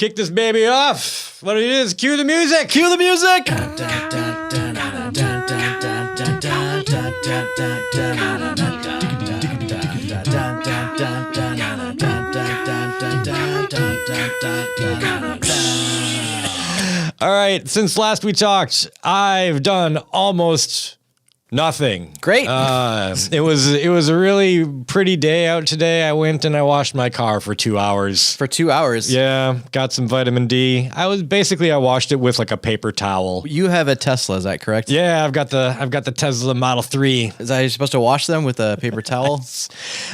kick this baby off. What it is, cue the music. Cue the music. All right, since last we talked, I've done almost nothing. Great. It was a really pretty day out today. I went and I washed my car for 2 hours. For 2 hours? Yeah, got some vitamin D. I washed it with like a paper towel. You have a Tesla, is that correct? Yeah, I've got the Tesla Model 3. Is that you're supposed to wash them with a paper towel?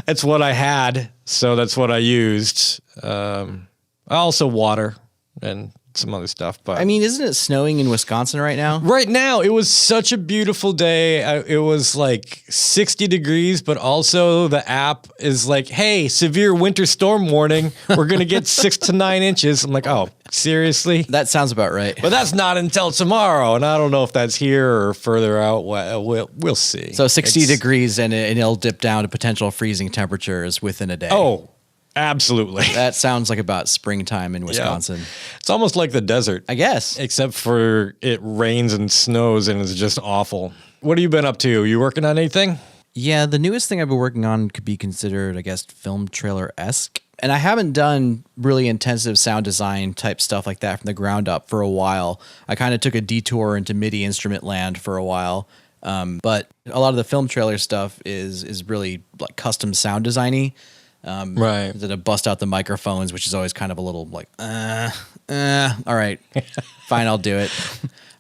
That's what I had, so that's what I used. Also water and some other stuff, but I mean, isn't it snowing in Wisconsin right now? Right now, it was such a beautiful day. It was like 60 degrees, but also the app is like, hey, severe winter storm warning. We're going to get 6 to 9 inches. I'm like, oh, seriously? That sounds about right. But that's not until tomorrow, and I don't know if that's here or further out. We'll see. So 60 degrees and it'll dip down to potential freezing temperatures within a day. Oh, absolutely. That sounds like about springtime in Wisconsin. Yeah. It's almost like the desert. I guess. Except for it rains and snows and it's just awful. What have you been up to? You working on anything? Yeah, the newest thing I've been working on could be considered, I guess, film trailer-esque. And I haven't done really intensive sound design type stuff like that from the ground up for a while. I kind of took a detour into MIDI instrument land for a while. But a lot of the film trailer stuff is really like custom sound designy. Right. To bust out the microphones, which is always kind of a little like, all right, fine, I'll do it.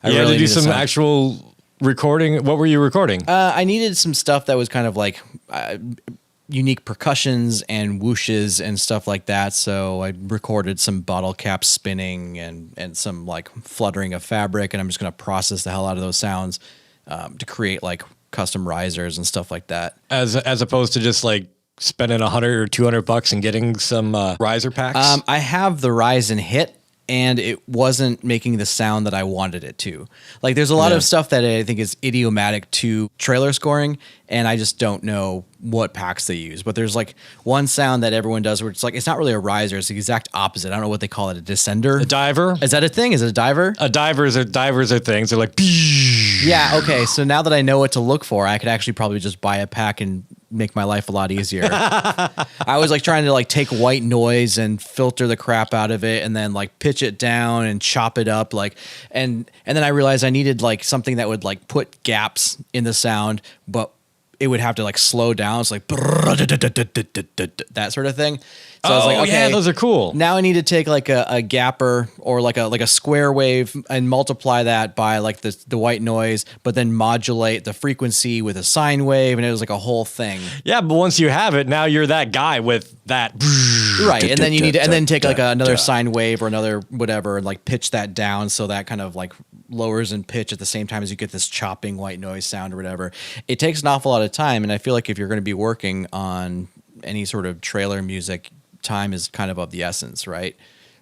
I really had to do some actual recording. What were you recording? I needed some stuff that was kind of like unique percussions and whooshes and stuff like that. So I recorded some bottle caps spinning and some like fluttering of fabric, and I'm just going to process the hell out of those sounds to create like custom risers and stuff like that. As opposed to just like spending $100 or $200 and getting some riser packs? I have the rise and hit, and it wasn't making the sound that I wanted it to. Like, there's a lot of stuff that I think is idiomatic to trailer scoring, and I just don't know what packs they use. But there's like one sound that everyone does where it's like, it's not really a riser, it's the exact opposite. I don't know what they call it, a descender? A diver? Is that a thing? Is it a diver? Divers are things. They're like, yeah, okay. So now that I know what to look for, I could actually probably just buy a pack and make my life a lot easier. I was like trying to like take white noise and filter the crap out of it and then like pitch it down and chop it up like and then I realized I needed like something that would like put gaps in the sound, but it would have to like slow down. It's like that sort of thing. So I was like, okay, yeah, those are cool. Now I need to take like a gapper or like a square wave and multiply that by like the white noise, but then modulate the frequency with a sine wave, and it was like a whole thing. Yeah, but once you have it, now you're that guy with that. Right, and then you need to, and then take like another sine wave or another whatever, and like pitch that down so that kind of like lowers in pitch at the same time as you get this chopping white noise sound or whatever. It takes an awful lot of time, and I feel like if you're going to be working on any sort of trailer music, time is kind of the essence, right?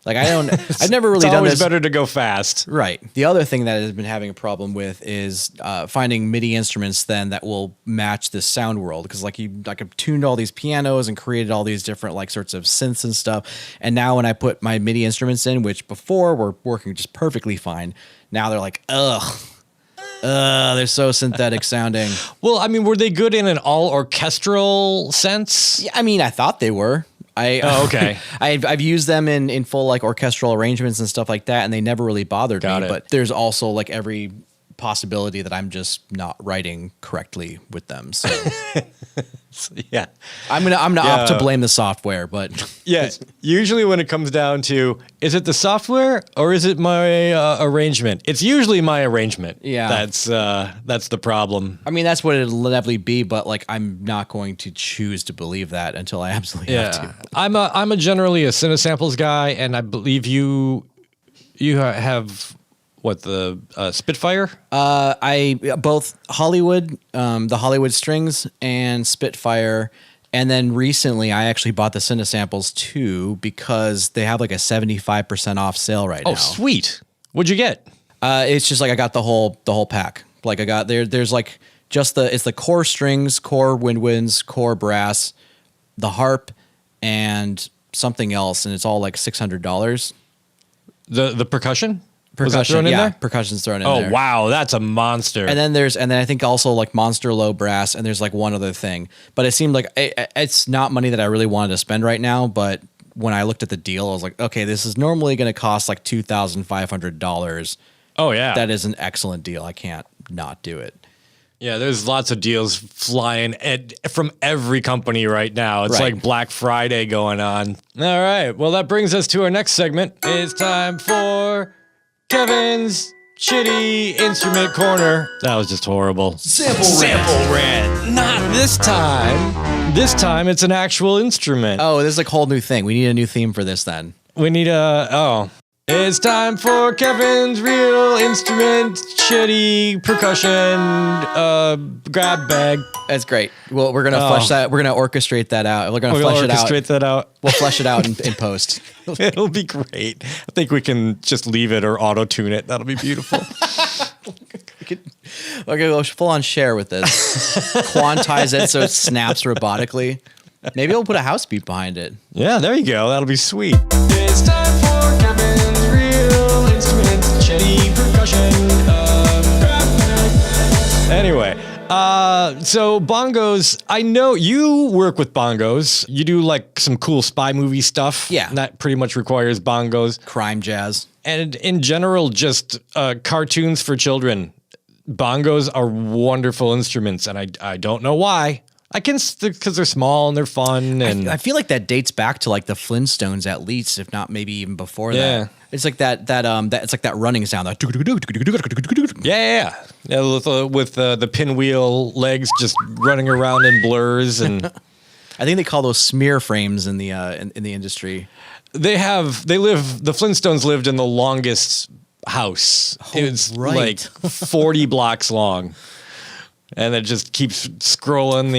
Like I've never really done this. It's always better to go fast. Right. The other thing that I've been having a problem with is finding MIDI instruments then that will match this sound world. Because like I've tuned all these pianos and created all these different like sorts of synths and stuff. And now when I put my MIDI instruments in, which before were working just perfectly fine, now they're like, they're so synthetic sounding. Well, I mean, were they good in an all orchestral sense? Yeah, I mean, I thought they were. Okay. I've used them in full like orchestral arrangements and stuff like that, and they never really bothered me. But there's also like every possibility that I'm just not writing correctly with them. So yeah, I'm gonna opt to blame the software. But yeah, usually when it comes down to is it the software or is it my arrangement? It's usually my arrangement. Yeah, that's the problem. I mean, that's what it'll inevitably be. But like, I'm not going to choose to believe that until I absolutely have to. I'm generally a Cinesamples guy, and I believe you have. What, the Spitfire? I both Hollywood, the Hollywood strings, and Spitfire, and then recently I actually bought the Cinesamples too because they have like a 75% off sale right now. Oh, sweet! What'd you get? It's just like I got the whole pack. Like I got there's like just it's the core strings, core woodwinds, core brass, the harp, and something else, and it's all like $600. The percussion? Was that Percussion, thrown in yeah, there? percussion's thrown in there. Oh wow, that's a monster. And then I think also like monster low brass, and there's like one other thing. But it seemed like it's not money that I really wanted to spend right now. But when I looked at the deal, I was like, okay, this is normally going to cost like $2,500. Oh yeah, That is an excellent deal. I can't not do it. yeah. There's lots of deals flying from every company right now. It's Right. like Black Friday going on. All right, well that brings us to our next segment. It's time for Kevin's Shitty Instrument Corner. That was just horrible. Sample rant. Not this time. This time it's an actual instrument. Oh, this is like a whole new thing. We need a new theme for this then. We need It's time for Kevin's real instrument, shitty percussion, grab bag. That's great. Well, we're gonna flesh that. We're gonna orchestrate that out. We're gonna We're flesh gonna it out. orchestrate that out. We'll flesh it out in post. It'll be great. I think we can just leave it or auto tune it. That'll be beautiful. We're gonna go full on share with this. Quantize it so it snaps robotically. Maybe we'll put a house beat behind it. Yeah, there you go. That'll be sweet. It's time for Kevin's real instrument, shitty percussion, grab bag. Anyway. So bongos, I know you work with bongos. You do like some cool spy movie stuff. Yeah. And that pretty much requires bongos. Crime jazz. And in general, just cartoons for children. Bongos are wonderful instruments, and I don't know why. I can, because they're small and they're fun. And I feel like that dates back to like the Flintstones at least, if not maybe even before Yeah. that. It's like that it's like that running sound. That yeah. With the pinwheel legs just running around in blurs, and I think they call those smear frames in the in the industry. the Flintstones lived in the longest house. It's right. like 40 blocks long, and it just keeps scrolling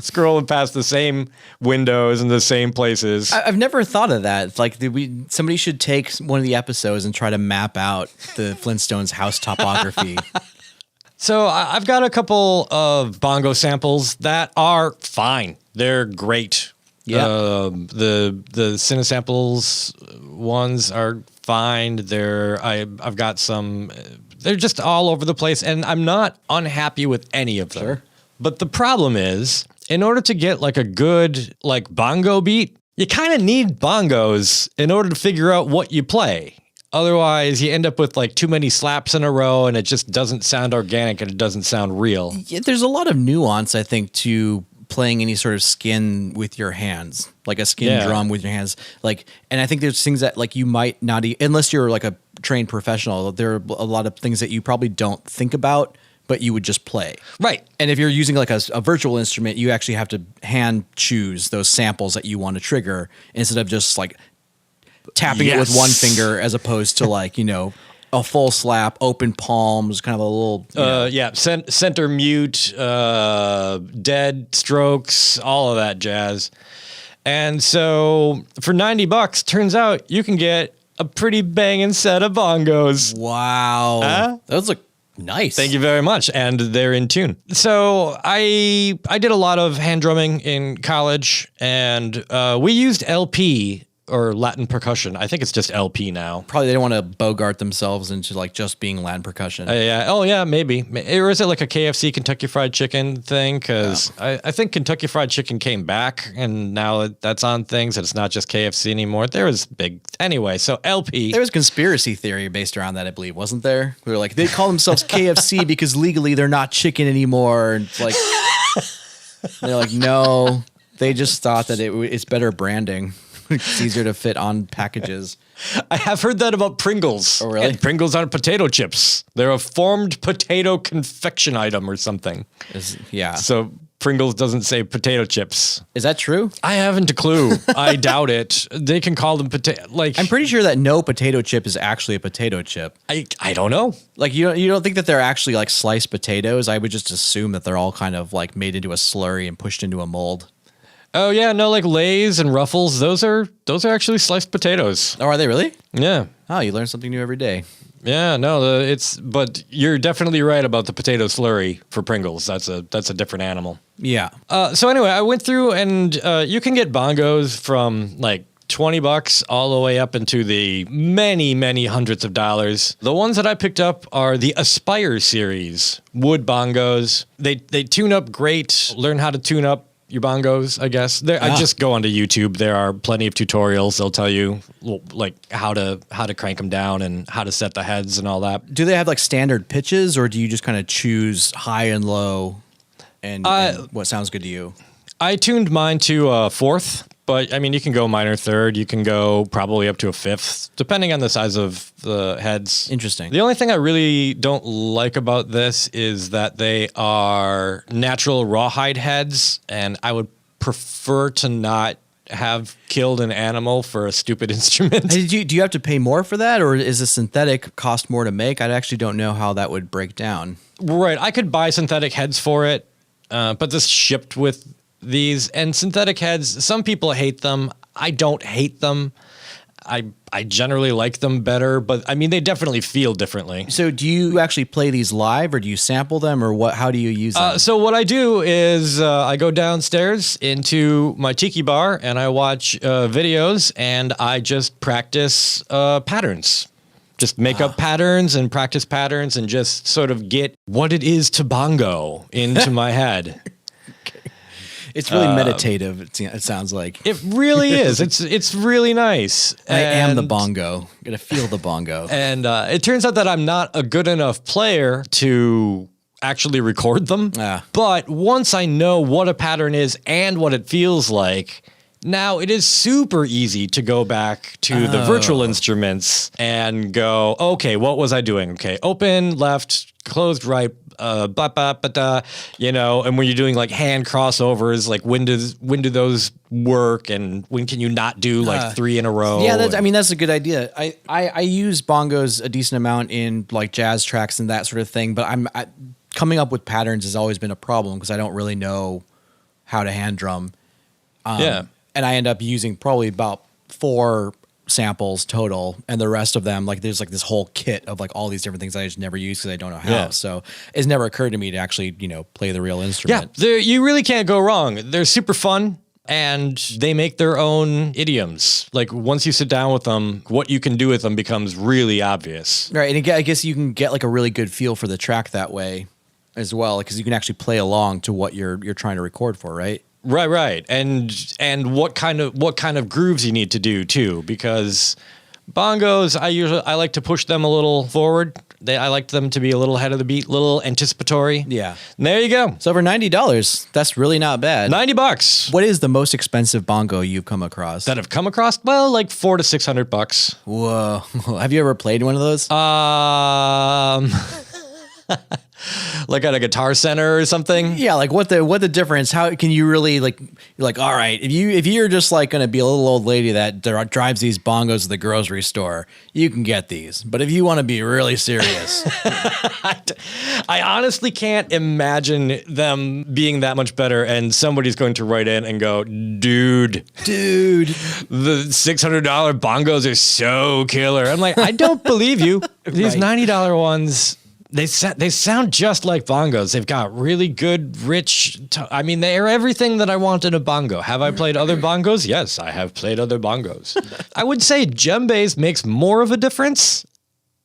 scrolling past the same windows and the same places. I've never thought of that. It's like somebody should take one of the episodes and try to map out the Flintstones house topography. So I've got a couple of bongo samples that are fine. They're great. Yeah. The Cinesamples ones are fine. I've got some. They're just all over the place, and I'm not unhappy with any of them. Sure. But the problem is, in order to get like a good like bongo beat, you kind of need bongos in order to figure out what you play. Otherwise, you end up with like too many slaps in a row, and it just doesn't sound organic and it doesn't sound real. Yeah, there's a lot of nuance, I think, to playing any sort of skin with your hands, like a skin drum with your hands. Like, and I think there's things that like you might not, unless you're like a trained professional, there are a lot of things that you probably don't think about, but you would just play. Right. And if you're using like a virtual instrument, you actually have to hand choose those samples that you want to trigger instead of just like tapping it with one finger as opposed to like, a full slap, open palms, kind of a little. Center mute, dead strokes, all of that jazz. And so for $90, turns out you can get a pretty banging set of bongos. Wow. Huh? Those look nice. Thank you very much. And they're in tune. So I did a lot of hand drumming in college, and we used LP or Latin percussion. I think it's just LP now. Probably they don't want to bogart themselves into like just being Latin percussion. Yeah. Oh, yeah, maybe. Or is it like a KFC Kentucky Fried Chicken thing? Because I think Kentucky Fried Chicken came back, and now that's on things, and it's not just KFC anymore. There was big... Anyway, so LP... There was conspiracy theory based around that, I believe, wasn't there? We were like, they call themselves KFC because legally they're not chicken anymore. And it's like... they're like, no, they just thought that it's better branding. It's easier to fit on packages. I have heard that about Pringles. Oh, really? And Pringles aren't potato chips. They're a formed potato confection item or something. Yeah. So Pringles doesn't say potato chips. Is that true? I haven't a clue. I doubt it. They can call them potato. Like, I'm pretty sure that no potato chip is actually a potato chip. I don't know. Like you don't think that they're actually like sliced potatoes? I would just assume that they're all kind of like made into a slurry and pushed into a mold. Oh yeah, no, like Lay's and Ruffles. Those are actually sliced potatoes. Oh, are they really? Yeah. Oh, you learn something new every day. Yeah, no, but you're definitely right about the potato slurry for Pringles. That's a different animal. Yeah. So anyway, I went through, and you can get bongos from like $20 all the way up into the many, many hundreds of dollars. The ones that I picked up are the Aspire series, wood bongos. They tune up great, learn how to tune up your bongos, I guess. I just go onto YouTube. There are plenty of tutorials. They'll tell you like how to crank them down and how to set the heads and all that. Do they have like standard pitches, or do you just kind of choose high and low and what sounds good to you? I tuned mine to fourth. But, I mean, you can go minor third. You can go probably up to a fifth, depending on the size of the heads. Interesting. The only thing I really don't like about this is that they are natural rawhide heads, and I would prefer to not have killed an animal for a stupid instrument. Do you have to pay more for that, or is a synthetic cost more to make? I actually don't know how that would break down. Right. I could buy synthetic heads for it, but this shipped with these, and synthetic heads, some people hate them. I don't hate them. I generally like them better, but I mean, they definitely feel differently. So do you actually play these live, or do you sample them, or what? How do you use them? So what I do is I go downstairs into my tiki bar and I watch videos and I just practice patterns. Just make up patterns and practice patterns and just sort of get what it is to bongo into my head. It's really meditative. It sounds like it really is. It's really nice. I am the bongo. Gotta feel the bongo. And it turns out that I'm not a good enough player to actually record them. But once I know what a pattern is and what it feels like, now it is super easy to go back to the virtual instruments and go, okay, what was I doing? Okay, open, left, closed, right, you know, and when you're doing like hand crossovers, like when do those work, and when can you not do like 3 in a row? Yeah, that's a good idea. I use bongos a decent amount in like jazz tracks and that sort of thing, but coming up with patterns has always been a problem because I don't really know how to hand drum. And I end up using probably about 4 samples total, and the rest of them, like there's like this whole kit of like all these different things I just never use because I don't know how. Yeah. So it's never occurred to me to actually, you know, play the real instrument. Yeah, you really can't go wrong. They're super fun, and they make their own idioms. Like once you sit down with them, what you can do with them becomes really obvious. Right, and I guess you can get like a really good feel for the track that way as well, because you can actually play along to what you're trying to record for, right? Right. And what kind of grooves you need to do too, because bongos, I like to push them a little forward. I like them to be a little ahead of the beat, a little anticipatory. Yeah. And there you go. It's over $90. That's really not bad. $90. What is the most expensive bongo you've come across? That have come across? Well, like $400 to $600. Whoa. Have you ever played one of those? Like at a Guitar Center or something? Yeah, like what the difference? How can you really like all right, if you're just like gonna be a little old lady that drives these bongos to the grocery store, you can get these. But if you want to be really serious, I honestly can't imagine them being that much better, and somebody's going to write in and go, dude, the $600 bongos are so killer. I'm like, I don't believe you. These $90 ones, They sound just like bongos. They've got really good, rich... I mean, they are everything that I want in a bongo. Have I played other bongos? Yes, I have played other bongos. I would say djembes makes more of a difference,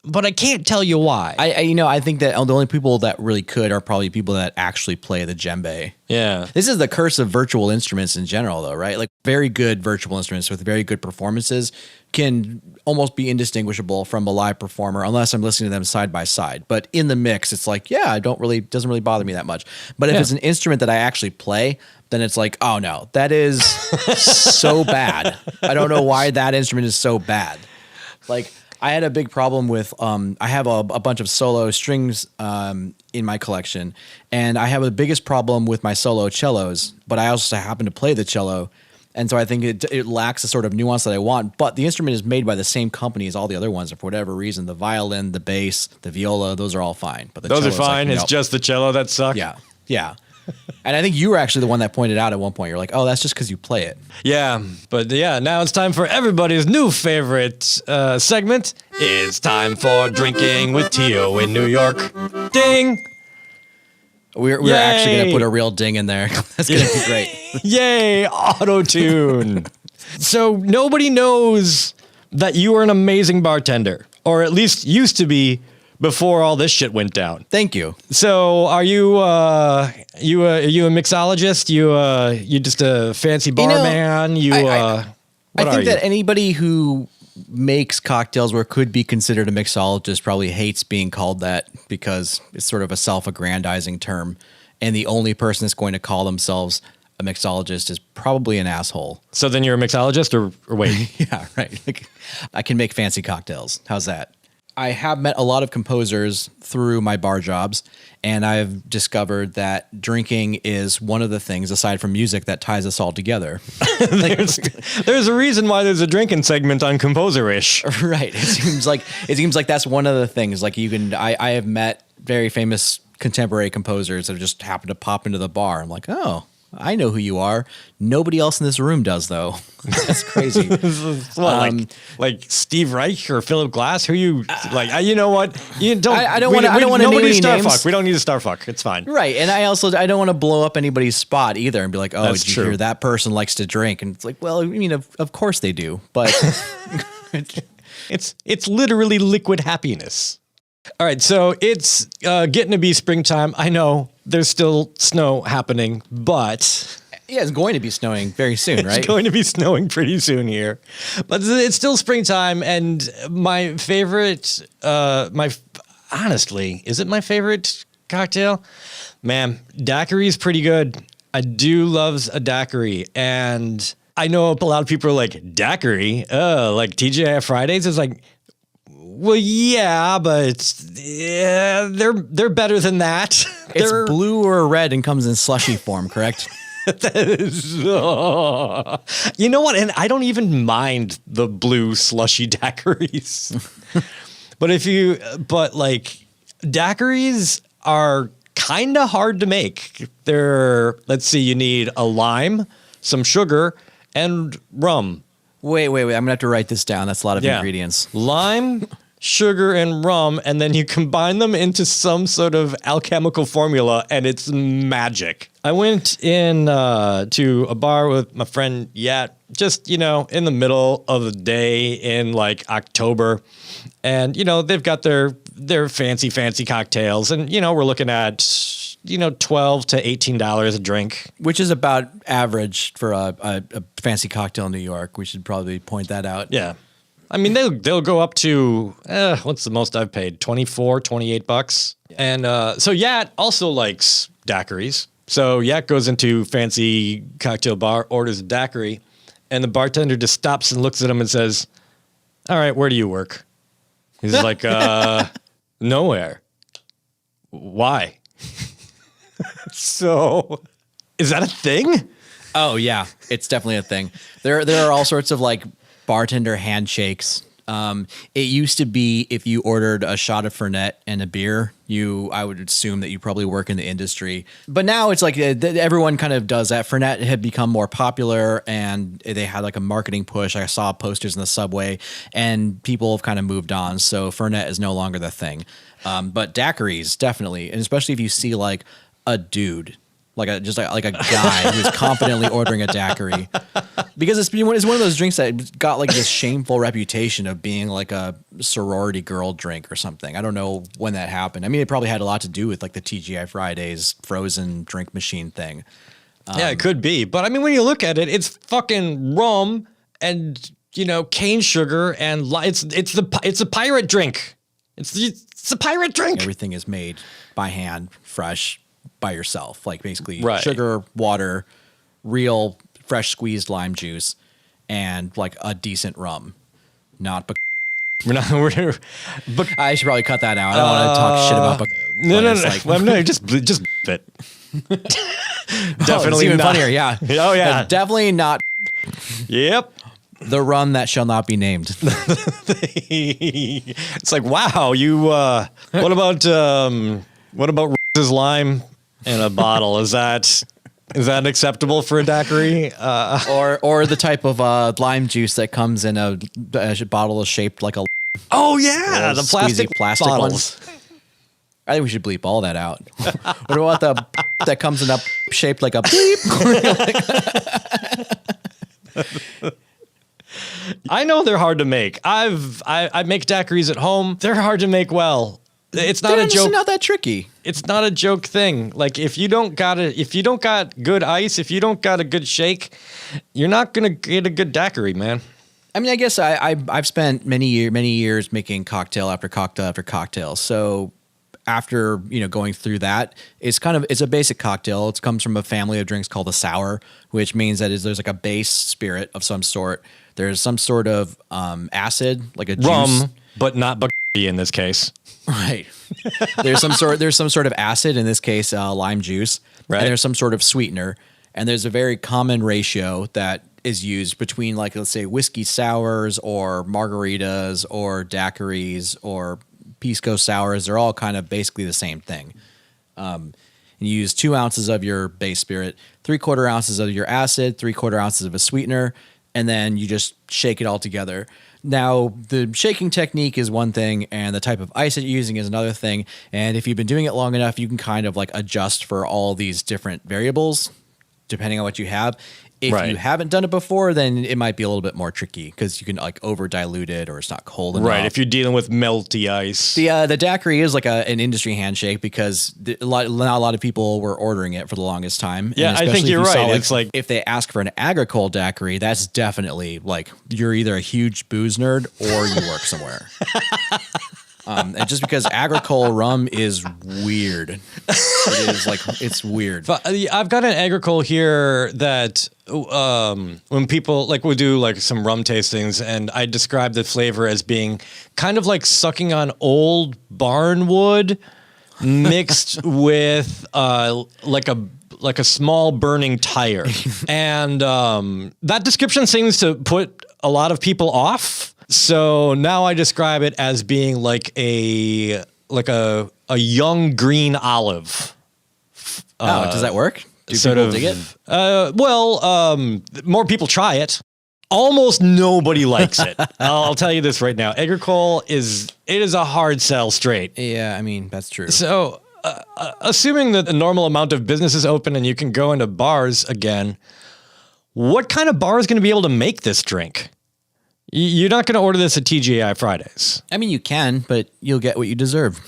but I can't tell you why. I think that the only people that really could are probably people that actually play the djembe. Yeah. This is the curse of virtual instruments in general, though, right? Like very good virtual instruments with very good performances can almost be indistinguishable from a live performer unless I'm listening to them side by side. But in the mix, it's like, yeah, doesn't really bother me that much. But if it's an instrument that I actually play, then it's like, oh no, that is so bad. I don't know why that instrument is so bad. Like I had a big problem with, I have a bunch of solo strings in my collection, and I have the biggest problem with my solo cellos, but I also happen to play the cello. And so I think it lacks the sort of nuance that I want, but the instrument is made by the same company as all the other ones, and for whatever reason, the violin, the bass, the viola, those are all fine. But those are fine. Like, it's just the cello that sucks. Yeah. And I think you were actually the one that pointed out at one point, you're like, oh, that's just because you play it. Yeah, but now it's time for everybody's new favorite segment. It's time for Drinking with Tio in New York. Ding! We're actually going to put a real ding in there. That's going to be great. Yay, auto-tune. So nobody knows that you are an amazing bartender, or at least used to be before all this shit went down. Thank you. So are you are you a mixologist? You just a fancy barman? I think that anybody who makes cocktails or could be considered a mixologist probably hates being called that because it's sort of a self-aggrandizing term. And the only person that's going to call themselves a mixologist is probably an asshole. So then you're a mixologist or wait? Yeah, right. Like, I can make fancy cocktails. How's that? I have met a lot of composers through my bar jobs, and I've discovered that drinking is one of the things, aside from music, that ties us all together. There's a reason why there's a drinking segment on Composerish. Right. It seems like that's one of the things. Like I have met very famous contemporary composers that just happen to pop into the bar. I'm like, oh, I know who you are. Nobody else in this room does, though. That's crazy. Like Steve Reich or Philip Glass? Who you like? You know what? You don't. I don't want to name any names. Fuck. We don't need to star fuck. It's fine. Right, and I don't want to blow up anybody's spot either, and be like, oh, That's did you true. hear that person likes to drink? And it's like, well, I mean, of course they do, but It's literally liquid happiness. All right, so it's getting to be springtime. I know there's still snow happening, but yeah, it's going to be snowing very soon, right? it's going to be snowing pretty soon here. But it's still springtime, and my favorite, honestly, is it my favorite cocktail? Man, Daiquiri's pretty good. I do love a daiquiri, and I know a lot of people are like, daiquiri? Like TGI Fridays? It's like, well, yeah, but they're better than that. It's blue or red and comes in slushy form, correct? You know what? And I don't even mind the blue slushy daiquiris. but like daiquiris are kind of hard to make. Let's see, you need a lime, some sugar, and rum. Wait. I'm gonna have to write this down. That's a lot of ingredients. Lime, sugar, and rum, and then you combine them into some sort of alchemical formula, and it's magic. I went in to a bar with my friend Yat, just, in the middle of the day in like October, and, they've got their fancy cocktails, and, we're looking at, $12 to $18 a drink. Which is about average for a fancy cocktail in New York. We should probably point that out. Yeah. I mean, they'll go up to, what's the most I've paid? $24, $28. And so Yat also likes daiquiris. So Yat goes into fancy cocktail bar, orders a daiquiri, and the bartender just stops and looks at him and says, all right, where do you work? He's like, nowhere. Why? So is that a thing? Oh, yeah, it's definitely a thing. There are all sorts of like bartender handshakes. It used to be if you ordered a shot of Fernet and a beer, I would assume that you probably work in the industry. But now it's like everyone kind of does that. Fernet had become more popular, and they had like a marketing push. I saw posters in the subway, and people have kind of moved on. So Fernet is no longer the thing. But daiquiris, definitely, and especially if you see like a dude. Like a guy who's confidently ordering a daiquiri, because it's one of those drinks that got like this shameful reputation of being like a sorority girl drink or something. I don't know when that happened. I mean, it probably had a lot to do with like the TGI Fridays frozen drink machine thing. Yeah, it could be, but I mean, when you look at it, it's fucking rum and cane sugar, and it's a pirate drink. It's a pirate drink. Everything is made by hand, fresh. By yourself, like basically right. Sugar, water, real fresh squeezed lime juice, and like a decent rum. Not I should probably cut that out. I don't want to talk shit about no. Like, well, no, just it. Definitely even not. Funnier, yeah. Oh yeah, definitely not. Yep. The rum that shall not be named. It's like, wow, you. What about Rose's lime in a bottle? Is that acceptable for a daiquiri? Or the type of lime juice that comes in a bottle shaped like a. Oh yeah, the plastic bottles. Ones. I think we should bleep all that out. What about that comes in up shaped like a bleep? I know they're hard to make. I make daiquiris at home. They're hard to make well. It's not a joke. It's not that tricky. It's not a joke thing. Like if you don't got good ice, if you don't got a good shake, you're not gonna get a good daiquiri, man. I mean, I guess I've spent many years making cocktail after cocktail after cocktail. So after going through that, it's a basic cocktail. It comes from a family of drinks called a sour, which means that there's like a base spirit of some sort. There's some sort of acid, like a juice. Rum, but not in this case. Right. There's some sort of acid, in this case, lime juice. Right. And there's some sort of sweetener. And there's a very common ratio that is used between, like, let's say whiskey sours or margaritas or daiquiris or pisco sours. They're all kind of basically the same thing. And you use 2 ounces of your base spirit, 3/4 ounces of your acid, 3/4 ounces of a sweetener, and then you just shake it all together. Now, the shaking technique is one thing, and the type of ice that you're using is another thing. And if you've been doing it long enough, you can kind of like adjust for all these different variables, depending on what you have. If you haven't done it before, then it might be a little bit more tricky because you can like over dilute it or it's not cold enough. Right. If you're dealing with melty ice. The daiquiri is like an industry handshake because not a lot of people were ordering it for the longest time. Yeah, I think you're right. It's like if they ask for an agricole daiquiri, that's definitely like you're either a huge booze nerd or you work somewhere. And just because agricole rum is weird, it's weird. But I've got an agricole here that when people like we do like some rum tastings, and I describe the flavor as being kind of like sucking on old barn wood mixed with like a small burning tire, and that description seems to put a lot of people off. So now I describe it as being like a young green olive. Does that work? Do people dig it? More people try it. Almost nobody likes it. I'll tell you this right now. Agricole is a hard sell straight. Yeah, I mean, that's true. So assuming that a normal amount of business is open and you can go into bars again, what kind of bar is going to be able to make this drink? You're not going to order this at TGI Fridays. I mean, you can, but you'll get what you deserve.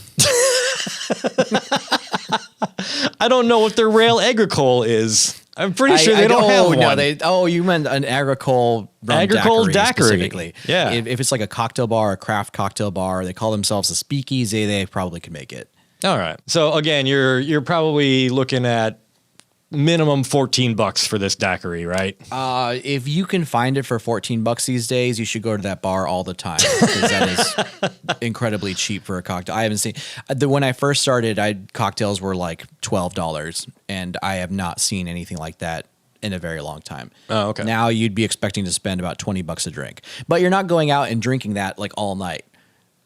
I don't know what their rail agricole is. I'm pretty sure they don't have one. No, you meant an agricole daiquiri specifically. Yeah. If it's like a cocktail bar, a craft cocktail bar, they call themselves a speakeasy, they probably could make it. All right. So again, you're probably looking at minimum $14 for this daiquiri, right? If you can find it for $14 these days, you should go to that bar all the time because that is incredibly cheap for a cocktail. I haven't seen when I first started, cocktails were like $12, and I have not seen anything like that in a very long time. Oh, okay. Now you'd be expecting to spend about $20 a drink, but you're not going out and drinking that like all night.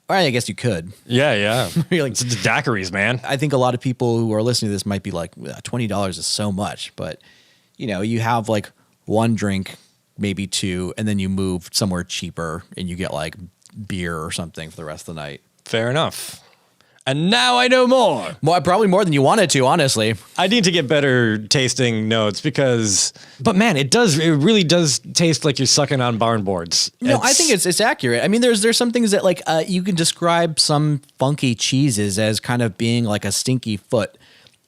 Or I guess you could. Yeah. Like, it's daiquiris, man. I think a lot of people who are listening to this might be like, $20 is so much. But, you have like one drink, maybe two, and then you move somewhere cheaper and you get like beer or something for the rest of the night. Fair enough. And now I know more. Probably more than you wanted to, honestly. I need to get better tasting notes but man, it really does taste like you're sucking on barn boards. No, I think it's accurate. I mean, there's some things that like you can describe some funky cheeses as kind of being like a stinky foot,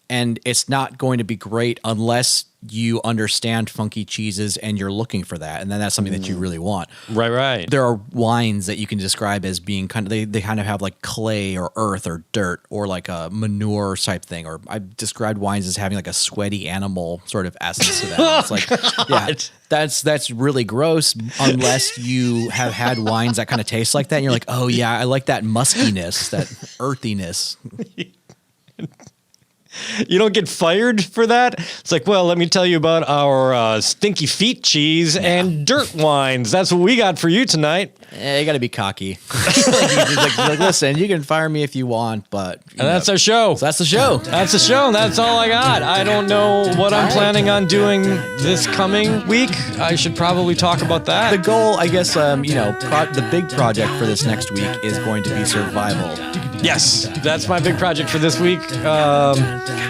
and it's not going to be great unless you understand funky cheeses and you're looking for that, and then that's something that you really want. Right. There are wines that you can describe as being kind of they kind of have like clay or earth or dirt or like a manure type thing. Or I've described wines as having like a sweaty animal sort of essence to them. It's like, yeah, that's really gross unless you have had wines that kind of taste like that, and you're like, oh yeah, I like that muskiness, that earthiness. You don't get fired for that? It's like, well, let me tell you about our stinky feet cheese and dirt wines. That's what we got for you tonight. You got to be cocky. like, listen, you can fire me if you want, but and that's our show. So that's the show. That's the show. That's all I got. I don't know what I'm planning on doing this coming week. I should probably talk about that. The goal, I guess, the big project for this next week is going to be survival. Yes, that's my big project for this week.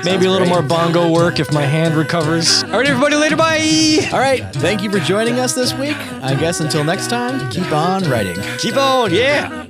Maybe a little more bongo work if my hand recovers. All right, everybody, later, bye. All right, thank you for joining us this week. I guess until next time, keep on writing. Keep on, yeah.